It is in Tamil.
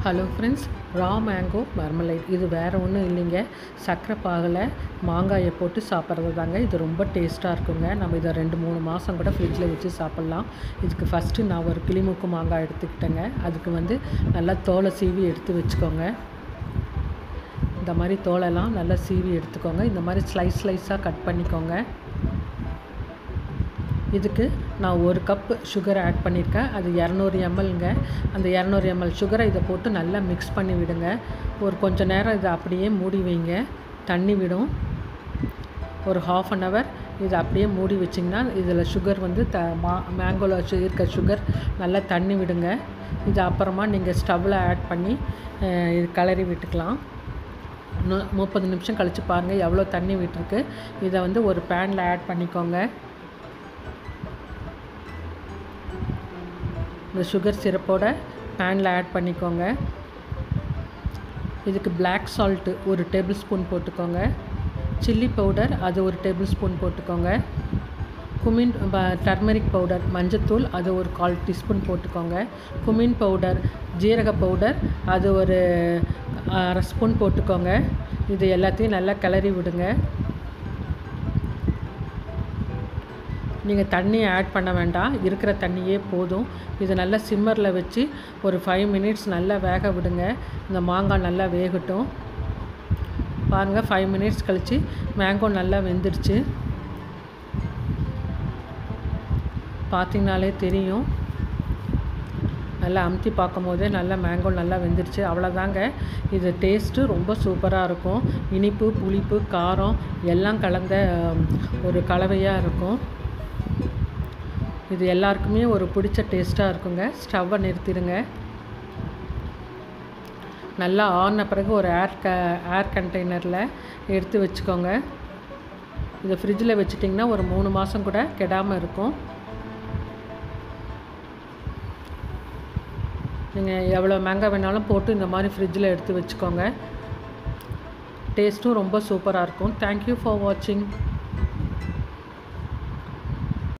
Hello friends, raw mango marmalade. இது வேறு ஒன்றும் இல்லைங்க, சர்க்கரை பாகில் மாங்காயை போட்டு சாப்பிட்றது தாங்க. இது ரொம்ப டேஸ்ட்டாக இருக்குங்க. நம்ம இதை 2-3 மாதம் கூட ஃப்ரிட்ஜில் வச்சு சாப்பிட்லாம். இதுக்கு ஃபஸ்ட்டு நான் ஒரு கிளிமூக்கு மாங்காய் எடுத்துக்கிட்டேங்க. அதுக்கு நல்லா தோலை சீவி எடுத்து வச்சுக்கோங்க. இந்த மாதிரி தோலெல்லாம் நல்லா சீவி எடுத்துக்கோங்க. இந்த மாதிரி ஸ்லைஸாக கட் பண்ணிக்கோங்க. இதுக்கு நான் 1 கப் சுகர் ஆட் பண்ணியிருக்கேன். அது 200 mlங்க. அந்த 200 ml சுகரை இதை போட்டு நல்லா மிக்ஸ் பண்ணி விடுங்க. ஒரு கொஞ்சம் நேரம் இதை அப்படியே மூடி வைங்க. தண்ணி விடும். ஒரு 1/2 hour இதை அப்படியே மூடி வச்சிங்கன்னா இதில் சுகர் மேங்கோவில் இருக்க சுகர் நல்லா தண்ணி விடுங்க. இது அப்புறமா நீங்கள் ஸ்டவ்வில் ஆட் பண்ணி இது கிளறி விட்டுக்கலாம். 30 நிமிஷம் கழித்து பாருங்கள் எவ்வளோ தண்ணி விட்டுருக்கு. இதை ஒரு பேனில் ஆட் பண்ணிக்கோங்க. இந்த சுகர் சிரப்போட பேனில் ஆட் பண்ணிக்கோங்க. இதுக்கு பிளாக் சால்ட்டு 1 டேபிள் ஸ்பூன் போட்டுக்கோங்க. சில்லி பவுடர் அது 1 டேபிள் ஸ்பூன் போட்டுக்கோங்க. குமின் டர்மரிக் பவுடர் மஞ்சத்தூள் அது ஒரு 1/4 டீஸ்பூன் போட்டுக்கோங்க. குமின் பவுடர் ஜீரக பவுடர் அது ஒரு 1/2 ஸ்பூன் போட்டுக்கோங்க. இது எல்லாத்தையும் நல்லா கிளறி விடுங்க. நீங்கள் தண்ணி ஆட் பண்ண வேண்டாம், இருக்கிற தண்ணியே போதும். இது நல்லா சிம்மரில் வச்சு ஒரு 5 minutes நல்லா வேக விடுங்க. இந்த மாங்காய் நல்லா வேகட்டும். பாருங்கள், 5 minutes கழித்து மேங்கோ நல்லா வெந்துடுச்சு. பார்த்திங்கனாலே தெரியும். நல்லா அமுத்தி பார்க்கும் போதே நல்லா மேங்கோ நல்லா வெந்துடுச்சு. அவ்வளோதாங்க. இது டேஸ்ட்டு ரொம்ப சூப்பராக இருக்கும். இனிப்பு, புளிப்பு, காரம் எல்லாம் கலந்த ஒரு கலவையாக இருக்கும். இது எல்லாருக்குமே ஒரு பிடிச்ச டேஸ்ட்டாக இருக்குங்க. ஸ்டவ்வை நிறுத்திடுங்க. நல்லா ஆறின பிறகு ஒரு ஏர் கண்டெய்னரில் எடுத்து வச்சுக்கோங்க. இதை ஃப்ரிட்ஜில் வச்சிட்டிங்கன்னா ஒரு 3 மாதம் கூட கெடாமல் இருக்கும். நீங்கள் எவ்வளோ மேங்காய் வேணாலும் போட்டு இந்த மாதிரி ஃப்ரிட்ஜில் எடுத்து வச்சுக்கோங்க. டேஸ்ட்டும் ரொம்ப சூப்பராக இருக்கும். தேங்க்யூ ஃபார் வாட்சிங்.